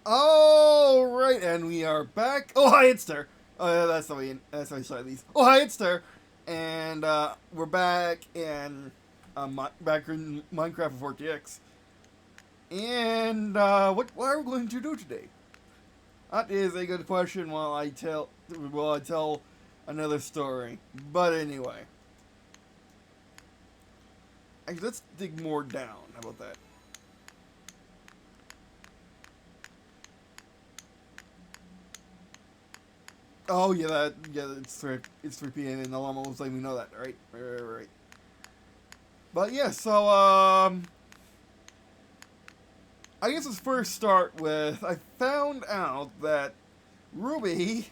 All right, and we are back. Oh, hi, it's Ter. Oh, yeah, that's how we start these. Oh, hi, it's Ter, and we're back in back in Minecraft with RTX. And what are we going to do today? That is a good question. While I tell another story. But anyway, actually, let's dig more down. How about that? Oh yeah, it's 3 p.m. and the alarm was letting me know that, right? Right. But yeah, so I guess let's first start with I found out that Ruby,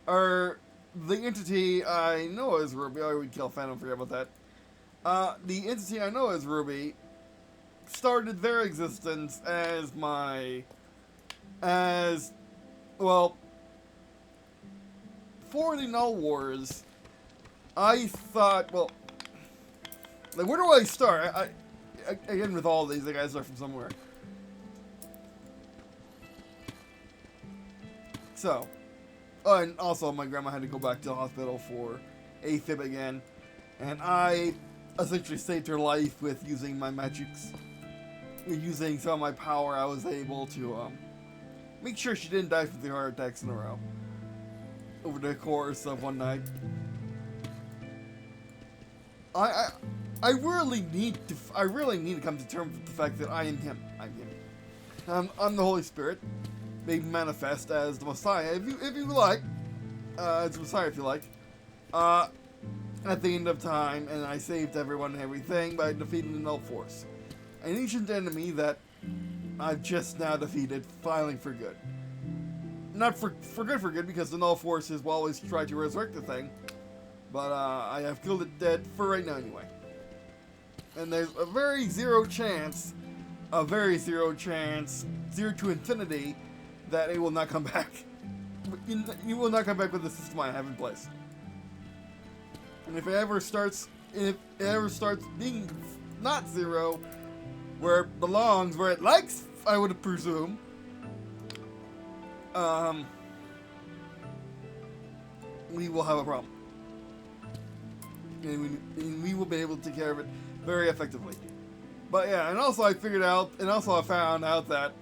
or the entity I know as Ruby, I would kill Phantom, forget about that. The entity I know as Ruby started their existence as well, for the Null Wars. I thought, well, like, where do I start? Again, with all these, I gotta start from somewhere. So, oh, and also my grandma had to go back to the hospital for AFib again, and I essentially saved her life with using my magics, using some of my power. I was able to make sure she didn't die from 3 heart attacks in a row over the course of one night. I I, I really need to come to terms with the fact that I am him. I'm him. I'm the Holy Spirit, made manifest as the Messiah, if you like, as the Messiah, if you like. Uh, at the end of time, and I saved everyone and everything by defeating the Null Force, an ancient enemy that I've just now defeated, finally for good. Not for good, because the Null Forces will always try to resurrect the thing, but I have killed it dead for right now anyway. And there's a very zero chance, 0 to infinity, that it will not come back. You will not come back with the system I have in place. And if it ever starts being not zero, where it belongs, where it likes, I would presume, we will have a problem. And we will be able to take care of it very effectively. But yeah, and also I found out that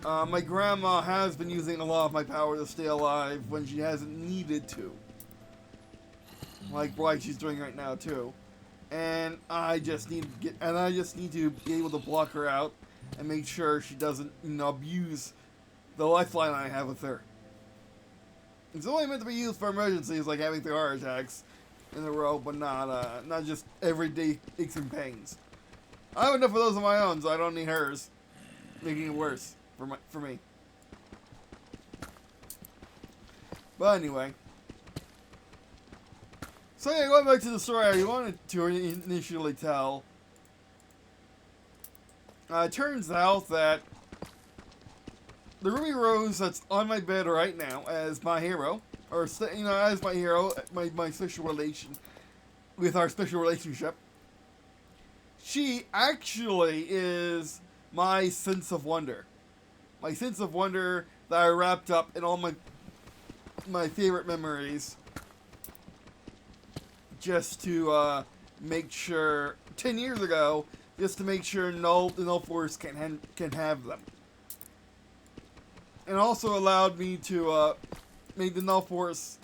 my grandma has been using a lot of my power to stay alive when she hasn't needed to. Like she's doing right now too. And I just need to be able to block her out and make sure she doesn't, abuse the lifeline I have with her. It's only meant to be used for emergencies, like having 3 heart attacks in a row, but not just everyday aches and pains. I have enough of those of my own, so I don't need hers, making it worse for me. But anyway, so yeah, going back to the story I wanted to initially tell. It turns out that the Ruby Rose that's on my bed right now as my hero, or as my hero, my special relation with our special relationship, she actually is my sense of wonder. My sense of wonder that I wrapped up in all my favorite memories, just to make sure 10 years ago, just to make sure the Null Force can have them. And also allowed me to make the Null Force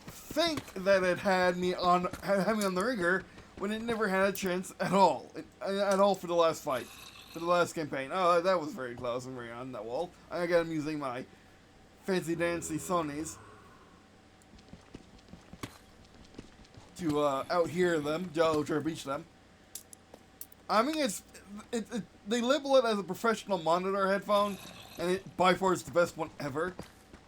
think that it had me on the ringer when it never had a chance at all for the last fight, for the last campaign. Oh, that was very close and very on that wall. I got him using my fancy dancy Sonys to outhear them, to reach them. I mean, they label it as a professional monitor headphone, and it by far is the best one ever.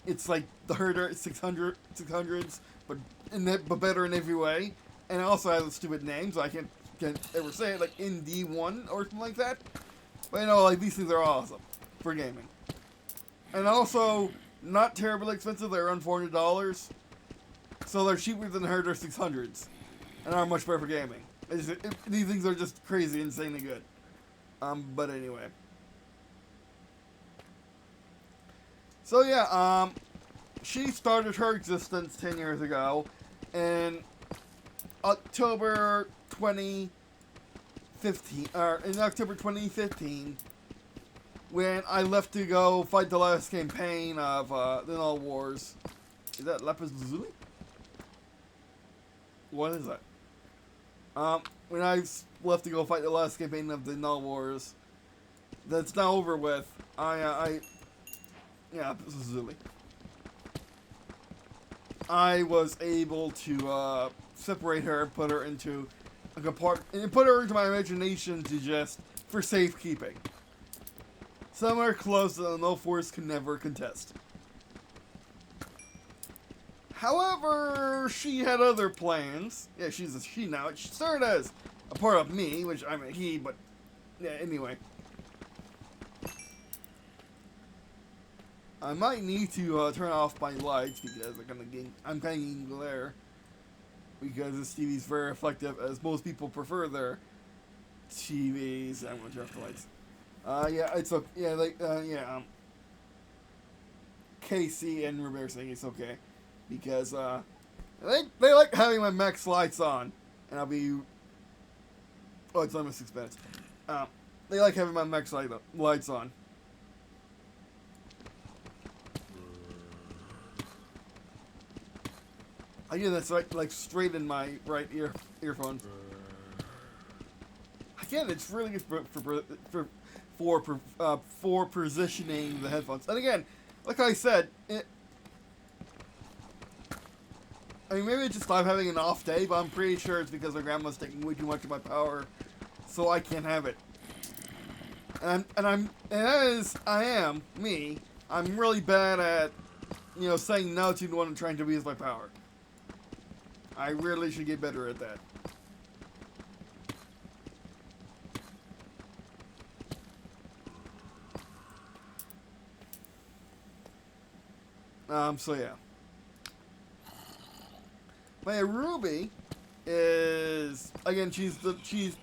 It's like the Herder 600s, but better in every way. And it also has a stupid name, so I can't ever say it, like ND1 or something like that. But like these things are awesome for gaming. And also, not terribly expensive, they're around $400. So they're cheaper than the Herder 600s, and are much better for gaming. These things are just crazy, insanely good. But anyway. So yeah, she started her existence 10 years ago in October 2015, or in October 2015, when I left to go fight the last campaign of the Null Wars. Is that Lapis Lazuli? What is that? When I left to go fight the last campaign of the Null Wars, that's now over with. Yeah, Lapis Lazuli. I was able to separate her and put her into a compartment, and put her into my imagination to just for safekeeping. Somewhere close that the Null Force can never contest. However, she had other plans. Yeah, she's a she now. She started as a part of me, which I'm a he, but yeah, anyway. I might need to turn off my lights because I'm kind of getting glare. Because this TV's very effective, as most people prefer their TVs. I'm gonna turn off the lights. Yeah, it's okay. Yeah, Casey and Rivera saying it's okay because they like having my max lights on, and I'll be. Oh, it's almost 6 minutes. They like having my max lights on. I hear that's like straight in my right earphone. Again, it's really good for positioning the headphones. And again, like I said, I mean, maybe it's just I'm having an off day, but I'm pretty sure it's because my grandma's taking way too much of my power, so I can't have it. And I am me. I'm really bad at, saying no to the one I'm trying to abuse my power. I really should get better at that. So yeah. My Ruby is, again, she's the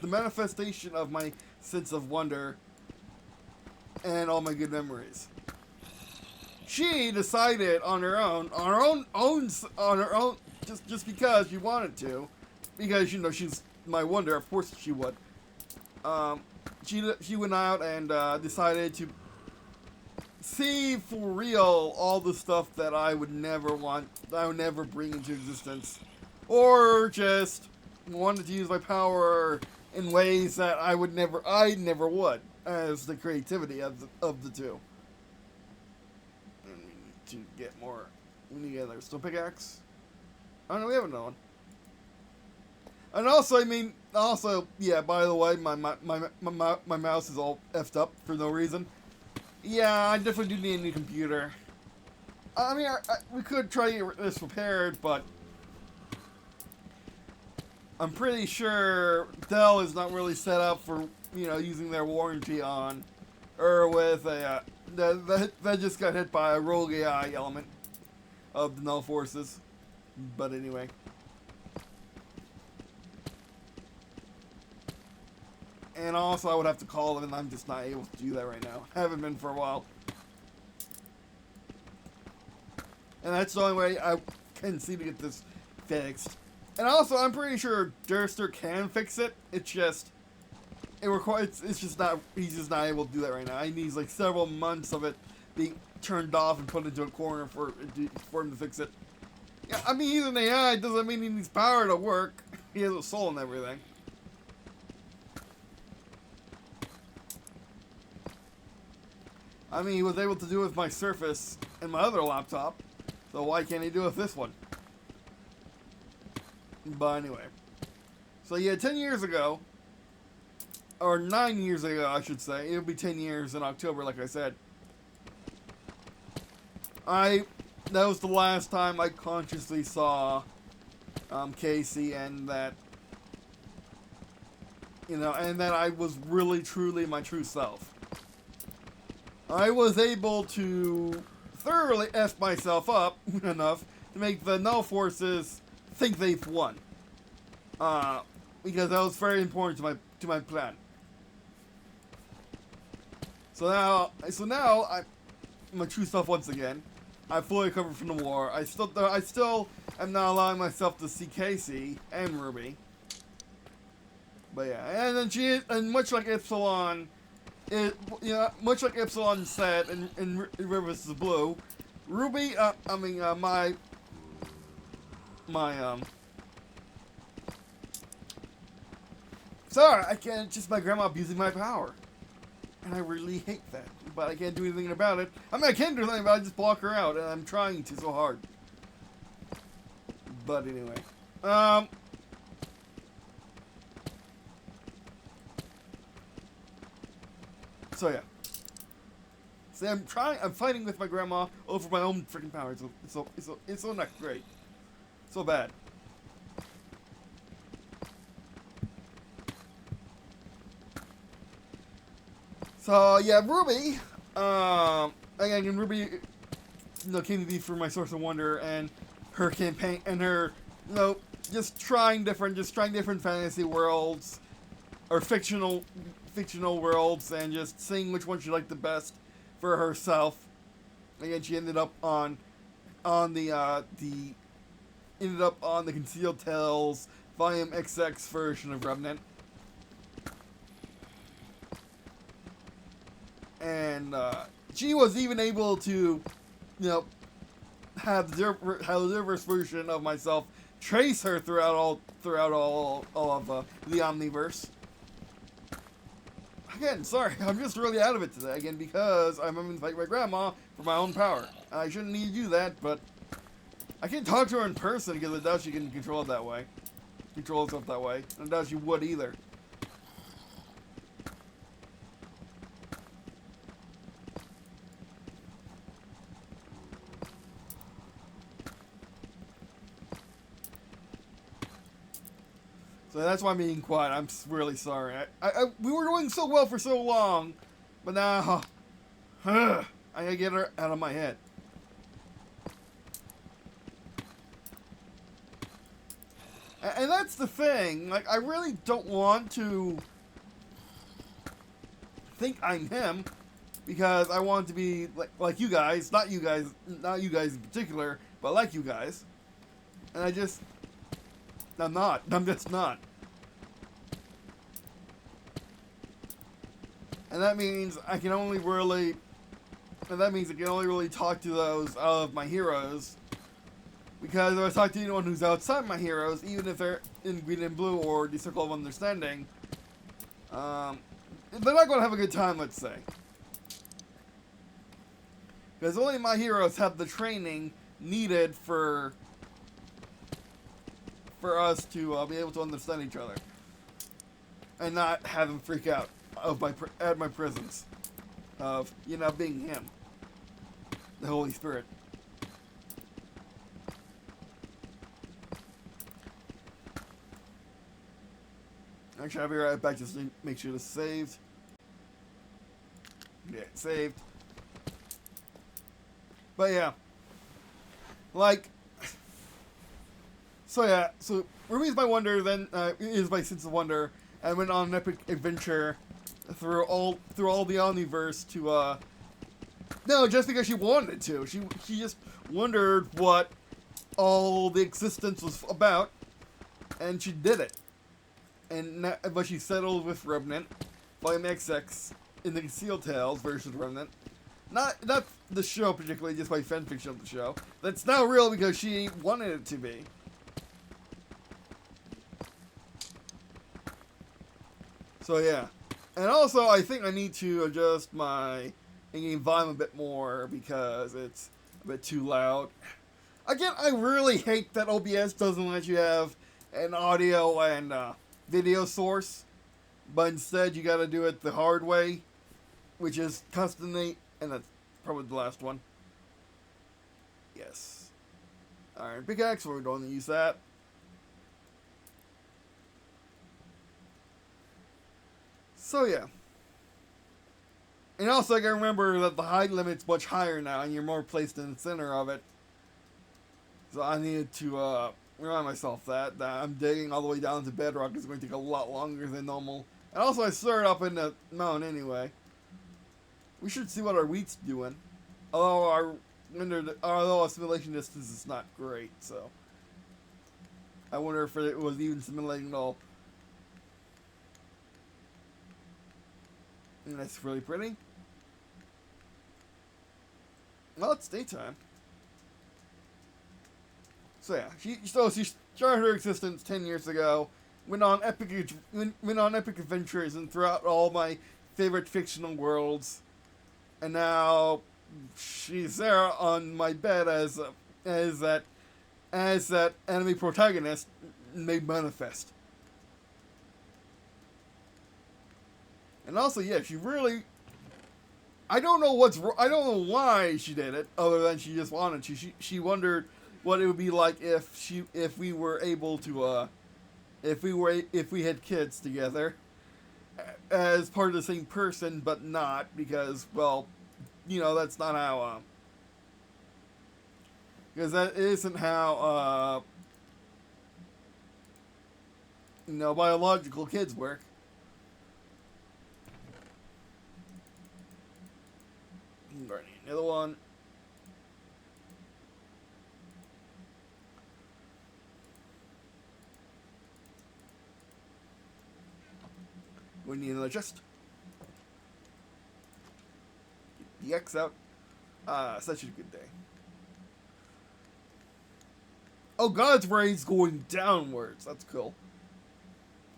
manifestation of my sense of wonder and all my good memories. She decided on her own, just because she wanted to, because she's my wonder. Of course she would. She went out and decided to see for real all the stuff that I would never bring into existence, or just wanted to use my power in ways that I never would, as the creativity of the two. And we need to get more. We need to get another stone pickaxe. Oh no, we have another one. And also, yeah, by the way, my mouse is all effed up for no reason. Yeah, I definitely do need a new computer. I mean, we could try to get this repaired, but I'm pretty sure Dell is not really set up for, using their warranty on, or with a, that just got hit by a rogue AI element of the Null Forces. But anyway. And also, I would have to call them, and I'm just not able to do that right now. Haven't been for a while. And that's the only way I can see to get this fixed. And also, I'm pretty sure Durster can fix it. It's just, it's just not, he's just not able to do that right now. He needs like several months of it being turned off and put into a corner for him to fix it. Yeah, I mean, he's an AI, it doesn't mean he needs power to work. He has a soul and everything. I mean, he was able to do it with my Surface and my other laptop, so why can't he do it with this one? But anyway. So yeah, 10 years ago, or 9 years ago, I should say, it'll be 10 years in October, like I said. That was the last time I consciously saw Casey, and that, and that I was really, truly my true self. I was able to thoroughly F myself up enough to make the Null Forces think they've won. Because that was very important to my plan. So now my true self once again. I fully recovered from the war. I still am not allowing myself to see Casey and Ruby. But yeah, and then and much like Epsilon, much like Epsilon said in Rivers of Blue, Ruby, sorry, I can't just my grandma abusing my power. And I really hate that. But I can't do anything about it. I mean, I can do anything about it, I just block her out, and I'm trying to so hard. But anyway. So yeah. See, I'm fighting with my grandma over my own freaking powers. It's so not great. So bad. So yeah, Ruby, again, Ruby, came to be for my source of wonder and her campaign and her, just trying different fantasy worlds or fictional worlds and just seeing which one she liked the best for herself. Again, she ended up on the Concealed Tales Volume XX version of Remnant. And she was even able to, have the reverse version of myself trace her throughout all of the Omniverse. Again, sorry, I'm just really out of it today. Again, because I'm having to fight my grandma for my own power. I shouldn't need to do that, but I can't talk to her in person because I doubt she can control it that way. Control herself that way. And I doubt she would either. So that's why I'm being quiet. I'm really sorry. We were doing so well for so long, but now I gotta get her out of my head. And that's the thing. Like, I really don't want to think I'm him, because I want to be like you guys, not you guys in particular, but like you guys. And I'm not. I'm just not. And that means I can only really talk to those of my heroes. Because if I talk to anyone who's outside my heroes, even if they're in Green and Blue or the Circle of Understanding, they're not going to have a good time, let's say. Because only my heroes have the training needed for us to be able to understand each other. And not have them freak out at my presence. Of, being him. The Holy Spirit. Actually, I'll be right back just to make sure it's saved. Yeah, it's saved. But yeah. So Ruby's my wonder, then is my sense of wonder, and went on an epic adventure through all the Omniverse to no, just because she wanted to. She just wondered what all the existence was about, and she did it. But she settled with Remnant, Volume XX, in the Concealed Tales version of Remnant. Not the show particularly, just my fanfiction of the show. That's now real because she wanted it to be. So yeah. And also, I think I need to adjust my in-game volume a bit more because it's a bit too loud. Again, I really hate that OBS doesn't let you have an audio and video source, but instead you gotta do it the hard way, which is constantly, and that's probably the last one. Yes. Iron pickaxe, we're going to use that. So yeah. And also I gotta remember that the height limit's much higher now, and you're more placed in the center of it. So I needed to remind myself that I'm digging all the way down to bedrock is going to take a lot longer than normal. And also I started up in the mountain anyway. We should see what our wheat's doing. Although our simulation distance is not great, so I wonder if it was even simulating at all. And that's really pretty. Well, it's daytime. So yeah, she started her existence 10 years ago. Went on epic adventures and throughout all my favorite fictional worlds, and now she's there on my bed as that enemy protagonist made manifest. And also, yeah, she really. I don't know why she did it, other than she just wanted to. She wondered what it would be like if we were able to if we had kids together as part of the same person, but not, because, well, that's not how because that isn't how biological kids work. Another one. We need another chest. Get the X out. Such a good day. Oh, God's ray's going downwards. That's cool.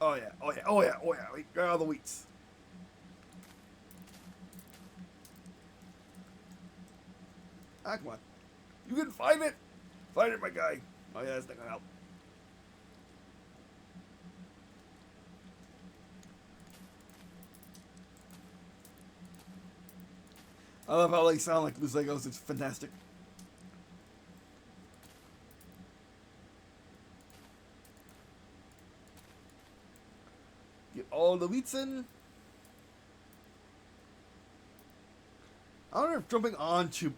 Oh yeah. Wait, grab all the wheats. Ah, come on. You can find it. Find it, my guy. Oh yeah, that's not gonna help. I love how they sound like loose Legos. It's fantastic. Get all the wheats in. I wonder if jumping onto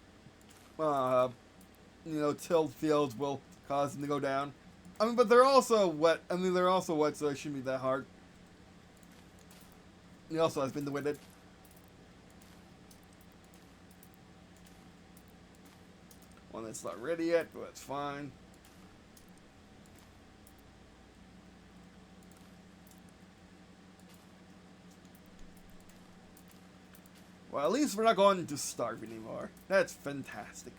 tilled fields will cause them to go down. I mean, but they're also wet. So it shouldn't be that hard. He also has been the winded. One that's not ready yet, but that's fine. Well, at least we're not going to starve anymore. That's fantastic.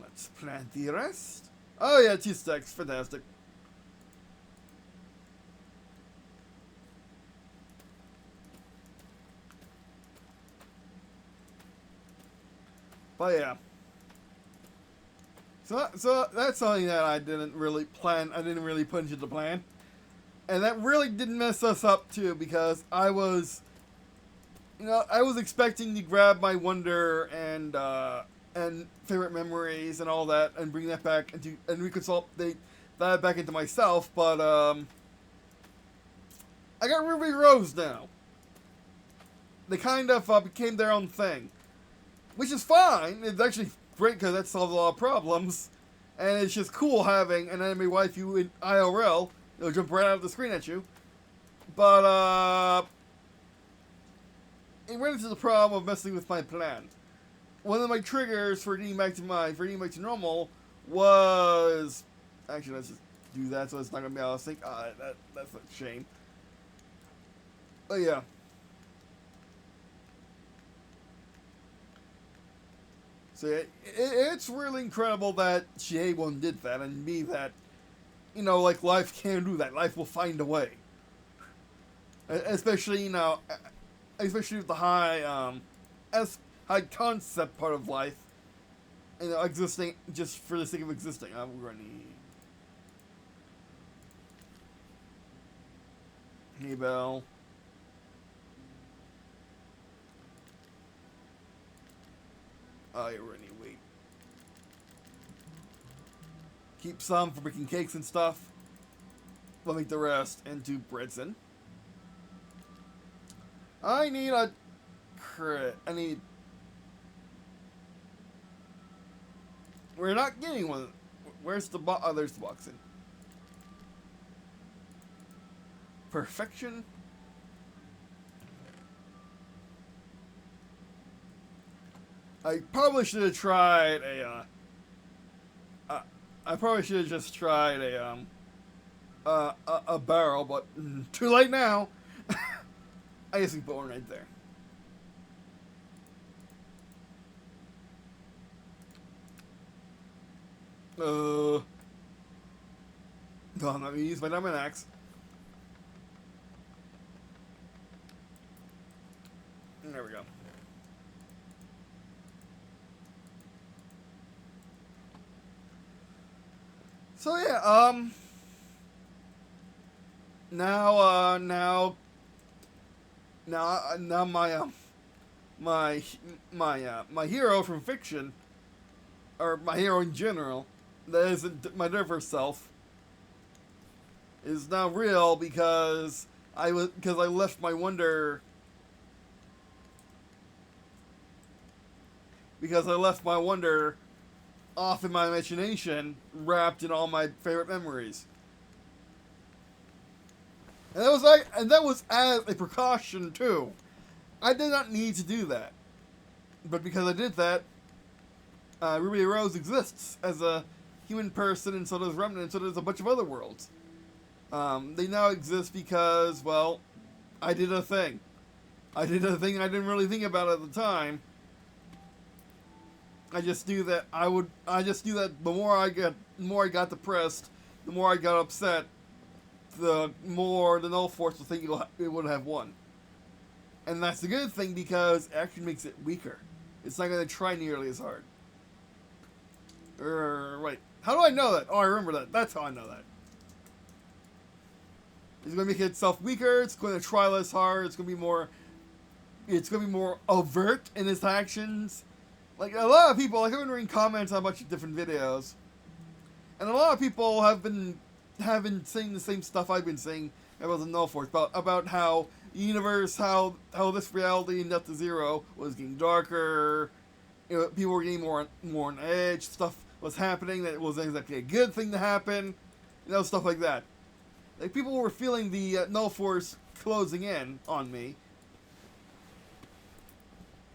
Let's plant the rest. Oh yeah, 2 stacks. Fantastic. But yeah. So that's something that I didn't really plan. I didn't really put into the plan. And that really did mess us up too, because I was expecting to grab my wonder and favorite memories and all that and bring that back and reconsolidate that back into myself, but I got Ruby Rose now. They kind of became their own thing, which is fine. It's actually great because that solves a lot of problems, and it's just cool having an enemy waifu in IRL. It'll jump right out of the screen at you. But, it ran into the problem of messing with my plan. One of my triggers for getting back to normal was... Actually, let's just do that so it's not going to be out of sync. That's a shame. But yeah. So it's really incredible that Shihei did that, and me that... like, life can do that. Life will find a way. Especially, especially with the high concept part of life. Existing just for the sake of existing. We're going to need... Hey, Bell. Oh, you're running. Wait. Keep some for making cakes and stuff. We'll make the rest into breads in. I need a crit. We're not getting one. Where's the box? Oh, there's the box in. Perfection. I probably should have tried I probably should have just tried a barrel, but too late now. I guess we put one right there. No, I'm not gonna use my diamond axe. There we go. So yeah, now my hero from fiction, or my hero in general, that isn't my diverse self, is now real because I left my wonder. Because I left my wonder off in my imagination, wrapped in all my favorite memories. And that was as a precaution too. I did not need to do that, but because I did that, Ruby Rose exists as a human person, and so does Remnant, and so does a bunch of other worlds. They now exist because, well, I did a thing. I did a thing I didn't really think about at the time. I just knew that the more I got depressed, the more I got upset, the more the Null Force would think it would have won. And that's a good thing because it actually makes it weaker. It's not going to try nearly as hard. Right. How do I know that? Oh, I remember that. That's how I know that. It's going to make itself weaker. It's going to try less hard. It's going to be more overt in its actions. Like, a lot of people, like, I've been reading comments on a bunch of different videos, and a lot of people have been saying the same stuff I've been saying about the Null Force, about how the universe, how this reality in Death to Zero was getting darker, you know, people were getting more on edge, stuff was happening that wasn't exactly a good thing to happen, you know, stuff like that. Like, people were feeling the Null Force closing in on me.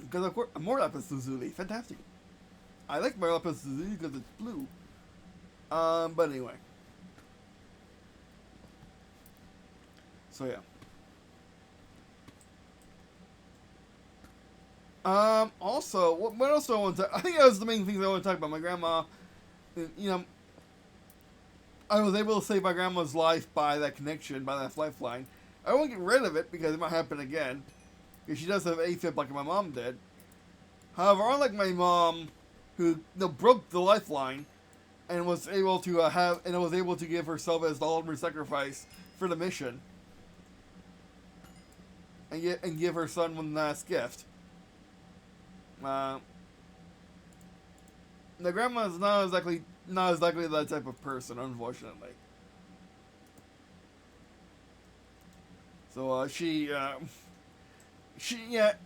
Because of course, more lapis lazuli, fantastic. I like my lapis lazuli because it's blue. But anyway. So yeah. Also, what else do I want to? I think that was the main things I want to talk about. My grandma, you know, I was able to save my grandma's life by that connection, by that lifeline. I won't get rid of it because it might happen again. Because she does have AFib like my mom did. However, unlike my mom, who broke the lifeline and was able to give herself as the ultimate sacrifice for the mission, and give her son one last gift. The grandma is not exactly that type of person, unfortunately. So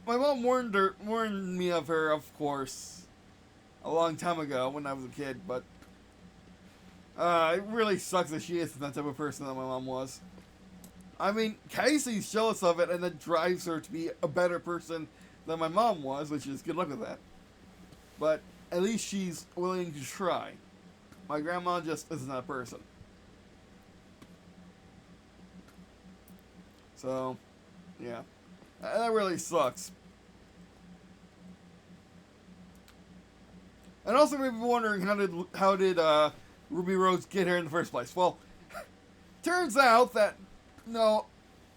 my mom warned me of her, of course, a long time ago when I was a kid, but it really sucks that she isn't that type of person that my mom was. I mean, Casey's jealous of it, and that drives her to be a better person than my mom was, which is good luck with that. But at least she's willing to try. My grandma just isn't that person. So, yeah. That really sucks. And also, maybe wondering how did Ruby Rose get here in the first place? Well, turns out that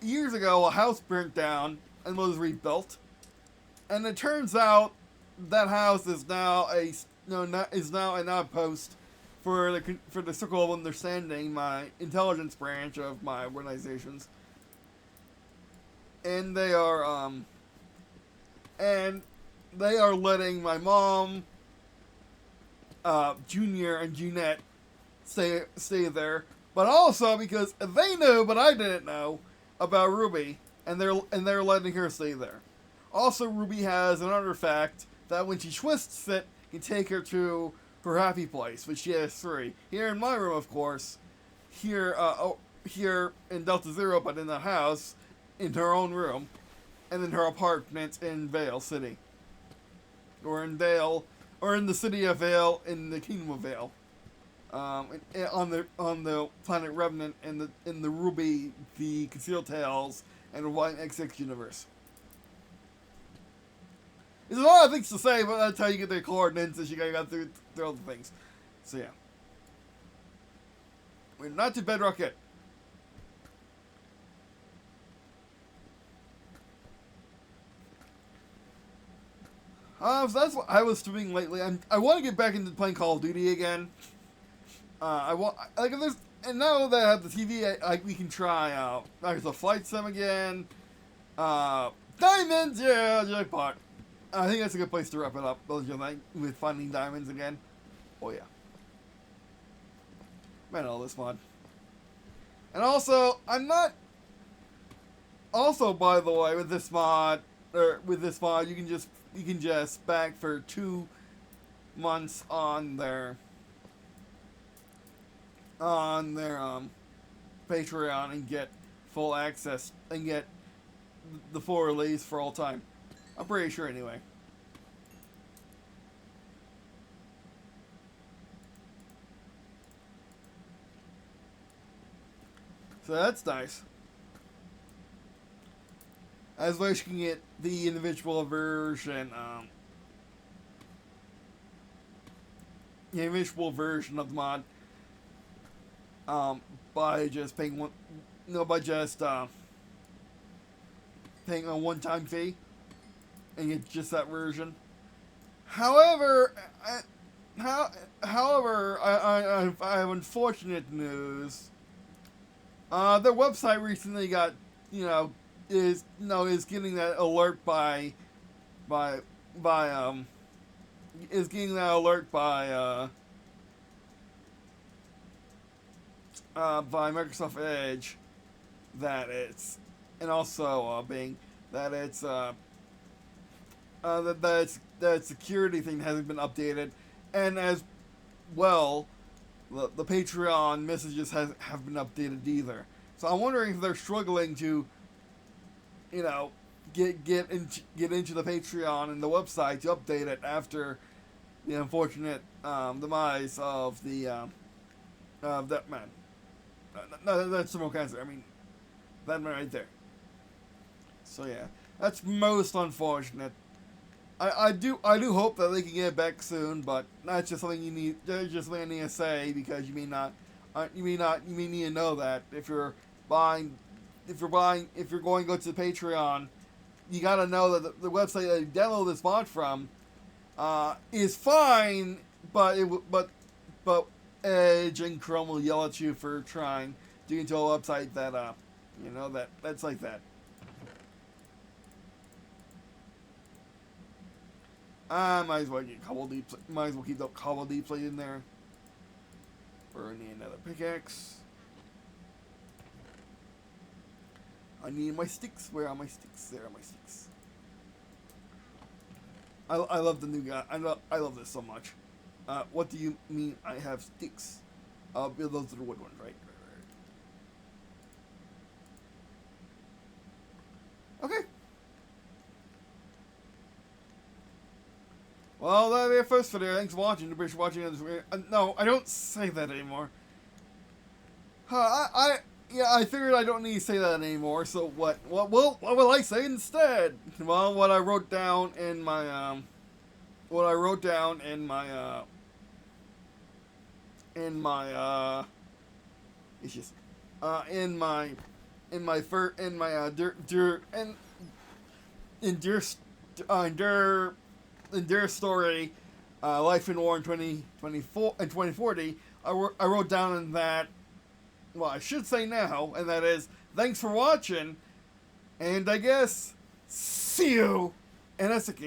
years ago a house burnt down and was rebuilt, and it turns out that house is now an outpost for the Circle of Understanding, my intelligence branch of my organizations. And they are letting my mom, Junior and Junette stay there, but also because they knew, but I didn't know about Ruby, and they're letting her stay there. Also, Ruby has an artifact that when she twists it, can take her to her happy place, which she has 3. Here in my room, of course. Here in Delta Zero, but in the house. In her own room, and in her apartment in Vale City. or in Vale, or in the city of Vale, in the Kingdom of Vale, on the planet Revenant, in the Ruby, the Concealed Tales, and the White XX universe. There's a lot of things to say, but that's how you get the coordinates, as you gotta go through all the things. So yeah. We're not to Bedrock yet. So that's what I was doing lately. I want to get back into playing Call of Duty again. I want, like, if there's, and now that I have the TV, we can try out. There's a flight sim again. Diamonds, yeah, jackpot. I think that's a good place to wrap it up, with finding diamonds again. Oh yeah. Man, all this mod. And also, I'm not. Also, by the way, with this mod, you can just back for 2 months on their Patreon and get full access and get the full release for all time. I'm pretty sure anyway. So that's nice. As well as you can get the individual version, of the mod, by just paying paying a one-time fee, and get just that version. However, I have unfortunate news. Their website recently got, is getting that alert by Microsoft Edge, that it's, and also Bing, that it's that security thing hasn't been updated, and as well, the Patreon messages have been updated either. So I'm wondering if they're struggling to, get into the Patreon and the website to update it after the unfortunate demise of that man. No, that's terminal cancer. I mean, that man right there. So yeah, that's most unfortunate. I do hope that they can get back soon, but that's just something you need. That's just something I need to say, because you may need to know that if you're going to go to the Patreon, you gotta know that the website that you download this mod from is fine, but Edge and Chrome will yell at you for trying to get into a website that that's like that. I might as well keep the Cobble Deep Plate in there. Or I need another pickaxe. I need my sticks. Where are my sticks? There are my sticks. I love the new guy. I love this so much. What do you mean I have sticks? Those are the wood ones, right? Okay. Well, that'll be our first video. Thanks for watching. Appreciate watching this video. No, I don't say that anymore. I figured I don't need to say that anymore. So what will I say instead? Well, what I wrote down in my Endure story, Life in War in 2024 and 2040. I wrote down in that, well, I should say now, and that is, thanks for watching, and I guess, see you in a second.